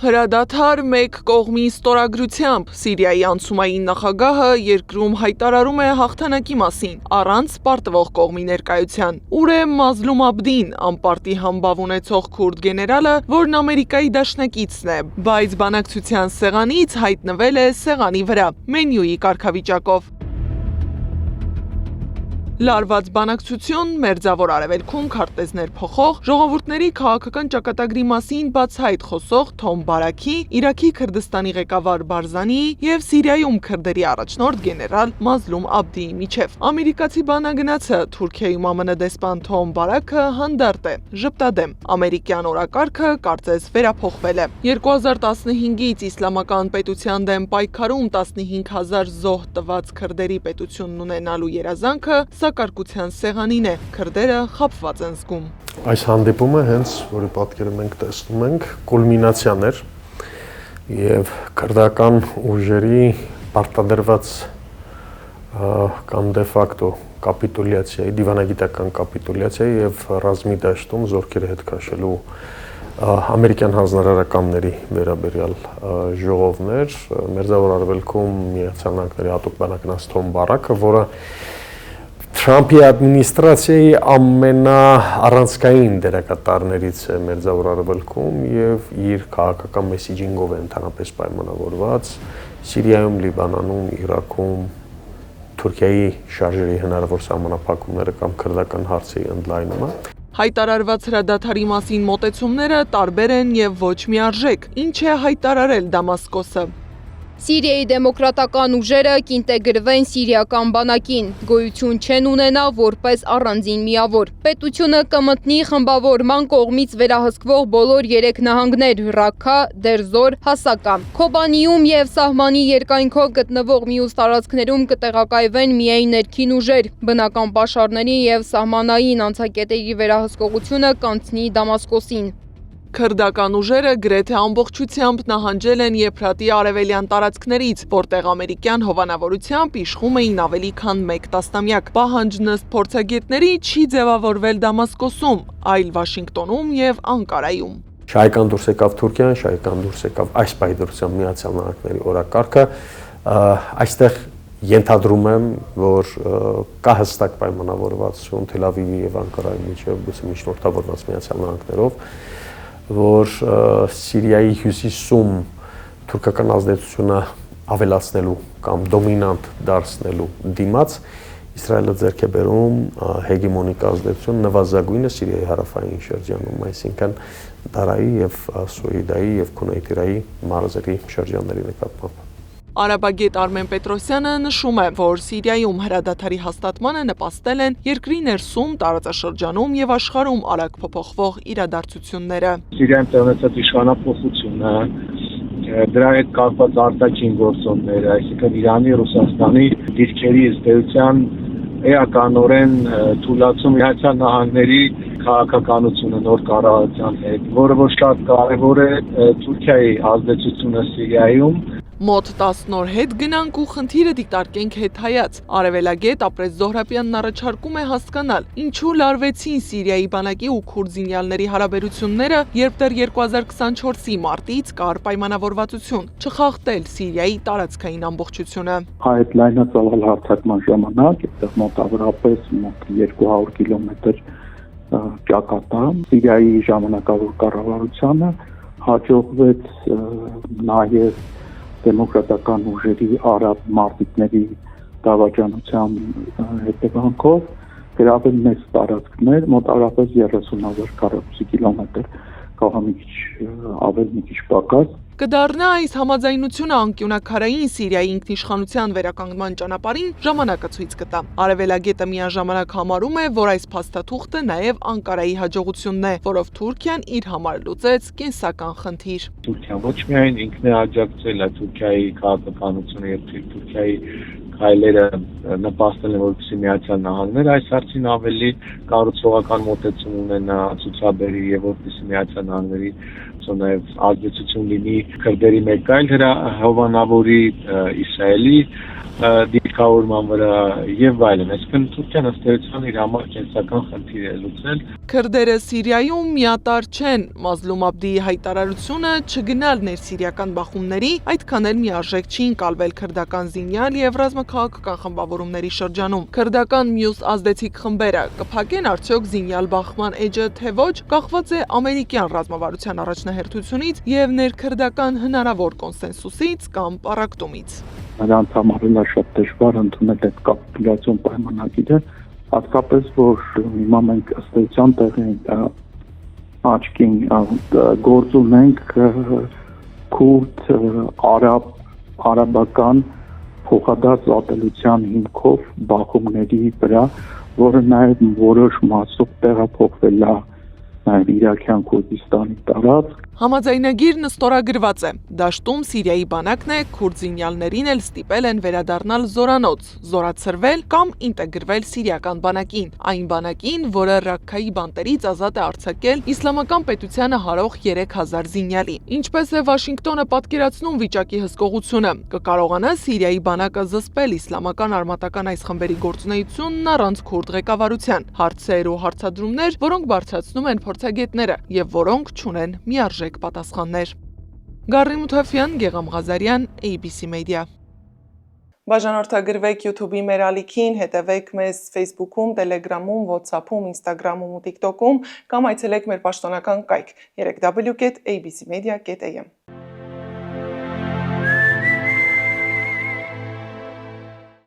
Հրադադար մեկ կողմի ստորագրությամբ Սիրիայի անցումային նախագահը երկրում հայտարարում է հաղթանակի մասին, առանց պարտվող կողմի ներկայության։ Ուր է Մազլում Աբդին, անպարտի համբավ ունեցող քուրդ գեներալը, որն Ամերիկայի դաշնակիցն է, բայց բանակցության սեղանից հայտնվել է սեղանի վրա, մենյուի կարգավիճակով։ Լարված բանակցություն, մերձավոր արևելքում քարտեզներ փոխող, ժողովուրդների քաղաքական ճակատագրի մասին բացահայտ խոսող Թոմ Բարաքի, Իրաքի Քրդստանի ղեկավար Բարզանիի եւ Սիրիայում քրդերի առաջնորդ գեներալ Մազլում Աբդիի միջև։ Ամերիկացի բանագնացը Թուրքիայում ԱՄՆ դեսպան Թոմ Բարաքը հանդարտ է, ժպտադեմ։ Ամերիկյան օրակարգը կարծես վերափոխվել է։ 2015-ից իսլամական պետության դեմ պայքարում 15,000 զոհ տված քրդերի պետությունն ունենալու երազանքը կարգության սեղանին է, քրդերը խաբված են զգում։ Այս հանդիպումը հենց, որի պատկերը մենք տեսնում ենք, կուլմինացիան էր եւ քրդական ուժերի պարտադրված կամ դե ֆակտո կապիտուլյացիայի, դիվանագիտական կապիտուլյացիայի եւ ռազմի դաշտում զորքերը հետ քաշելու ամերիկյան հանձնարարականների վերաբերյալ ժողովներ, մերձավոր արևելքում Միացյալ Նահանգների հատուկ բանագնաց Թոմ Բարաքը, որը Թրամփի ադմինիստրացիայի ամենաառանցքային դերակատարներից է մերձավոր արևելքում եւ իր քաղաքական մեսիջինգով է ընդհանրապես պայմանավորված Սիրիայում, Լիբանանում, Իրաքում, Թուրքիայի շարժերի հնարավոր սահմանափակումները կամ քրդական հարցի ընդլայնումը։ Հայտարարված հրադադարի մասին մոտեցումները տարբեր են եւ ոչ միարժեք։ Ինչ է հայտարարել Դամասկոսը։ Սիրիայի դեմոկրատական ուժերը կինտեգրվեն սիրիական բանակին, գոյություն չեն ունենա որպես առանձին միավոր։ Պետությունը կմտնի խմբավորման կողմից վերահսկվող բոլոր 3 նահանգներ՝ Ռաքքա, Դերզոր, Հասակա։ Քոբանիում եւ սահմանի երկայնքով գտնվող մյուս տարածքներում կտեղակայվեն միայն ներքին ուժեր։ Բնական պաշարների եւ սահմանային անցակետերի վերահսկողությունը կանցնի Դամասկոսին։ Քրդական ուժերը գրեթե ամբողջությամբ նահանջել են Եփրատի արևելյան տարածքներից, որտեղ ամերիկյան հովանավորությամբ իշխում էին ավելի քան 1 տասնամյակ։ Պահանջն ըստ փորձագետների չի ձևավորվել Դամասկոսում, այլ Վաշինգտոնում եւ Անկարայում։ Շահեկան դուրս եկավ Թուրքիան, շահեկան դուրս եկավ այս պայդրությամբ Միացյալ Նահանգների օրակարգը, այստեղ ենթադրում եմ, որ կա հստակ պայմանավորվածություն Թել Ավիվի եւ Անկարայի միջեւ, գուցե միջնորդավորված Միացյալ Նահանգներով, որ Սիրիայի հյուսիսում թուրքական ազդեցությունը ավելացնելու կամ դոմինանտ դարձնելու դիմաց Իսրայելը ձեռք է բերում հեգեմոնիկ ազդեցություն նվազագույնը Սիրիայի հարավային շրջանում, այսինքն Դարայի եւ Սուեդայի եւ Քունեյթիրայի մարզերի շրջանների նկատմամբ։ Արաբագետ Արմեն Պետրոսյանը նշում է, որ Սիրիայում հրադադարի հաստատմանը նպաստել են երկրի ներսում, տարածաշրջանում եւ աշխարհում արագ փոփոխվող իրադարձությունները։ Սիրիայում տեղնեցած իշխանապողությունը, դրա հետ կապված արտաքին գործոնները, այսինքն Իրանի, Ռուսաստանի դիրքերի ըստ էության էականորեն թույլատում Միացյալ Նահանգների քաղաքականությունը նոր կառավարության հետ, որը որ շատ կարևոր է Թուրքիայի ազդեցությունը Սիրիայում։ Մոտ 10 օր հետ գնանք ու խնդիրը դիտարկենք հետհայաց։ Արևելագետ Ապրես Զոհրաբյանն առաջարկում է հասկանալ, ինչու լարվեցին Սիրիայի բանակի ու քուրդ զինյալների հարաբերությունները, երբ դեռ 2024-ի մարտից կար պայմանավորվածություն չխախտել Սիրիայի տարածքային ամբողջությունը։ Այդ լայնածավալ հարձակման ժամանակ այդտեղ մոտավորապես 200 կիլոմետր ճակատամ Սիրիայի ժամանակավոր կառավարությանը հաջողվեց նաև դեմոկրատական ուժերի արաբ մարտիկների դավաճանության հետևանքով գրավել մեծ տարածքներ, մոտավորապես 30,000 քառակուսի կիլոմետր, կարող մի քիչ ավել, մի քիչ պակաս։ Կդառնա այս համաձայնությունը անկյունաքարային Սիրիայի ինքնիշխանության վերականգնման ճանապարհին ժամանակը ցույց կտա։ Արևելագետը միաժամանակ համարում է, որ այս փաստաթուղթը նաև Անկարայի հաջողությունն է, որով Թուրքիան իր համար լուծեց կենսական խնդիր։ Թուրքիան ոչ միայն ինքն է աջակցել Թուրքիայի քաղաքականությունը եւ Թուրքիայի քայլերը նպաստել են, որպեսզի Միացյալ Նահանգները այս հարցին ավելի կառուցողական մոտեցում ունենա, ցուցաբերի եւ որպեսզի Միացյալ Նահանգների նաև ազդեցություն լինի քրդերի մեկ այլ հովանավորի Իսրայելի դիրք կարգավորման վրա եւ այլն։ Այսինքն Թուրքիան ըստ էության իր համար կենսական խնդիր է լուծել։ Քրդերը Սիրիայում միատար չեն։ Մազլում Աբդիի հայտարարությունը չգնալ ներսիրիական բախումների, այդքան էլ միարժեք չի ընկալվել քրդական զինյալ եւ ռազմաքաղաքական խմբավորումների շրջանում։ Քրդական մյուս ազդեցիկ խմբերը կփակեն արդյոք զինյալ բախման էջը թե ոչ, կախված է ամերիկյան ռազմավարության առաջնահերթությունից եւ ներքրդական հնարավոր կոնսենսուսից կամ պառակտումից։ Նրանց համար էլ շատ դժվար ընդունել այդ կապիտուլյացիոն պայմանագիրը, հատկապես որ հիմա մենք ըստ էության տեղի աչքին գործ ունենք քուրդ, արաբական փոխադարձ ատելության հիմքով բախումների վրա, որը նաև որոշ մասով տեղափոխվել է նաև Իրաքյան Քուրդիստանի տարածք։ Համաձայնագիրն ստորագրված է։ Դաշտում Սիրիայի բանակն է, քուրդ զինյալներին էլ ստիպել են վերադառնալ զորանոց, զորացրվել կամ ինտեգրվել սիրիական բանակին, այն բանակին, որը Ռաքքայի բանտերից ազատ է արձակել իսլամական պետությանը հարող 3000 զինյալի։ Ինչպես է Վաշինգտոնը պատկերացնում վիճակի հսկողությունը, կկարողանա Սիրիայի բանակը զսպել իսլամական արմատական այս խմբերի գործունեությունն առանց քուրդ ղեկավարության։ Հարցեր ու հարցադրումներ, որոնք բարձրացնում են փորձագետները եւ որոնք չունեն միարժեք պատասխաններ։ Գարի Մութաֆյան, Գեգամ Ղազարյան, ABC Media։ Բաժանորդագրվեք YouTube-ի մեր ալիքին, հետևեք մեզ Facebook-ում, Telegram-ում, WhatsApp-ում, Instagram-ում ու TikTok-ում կամ այցելեք մեր պաշտոնական կայք www.abcmedia.am։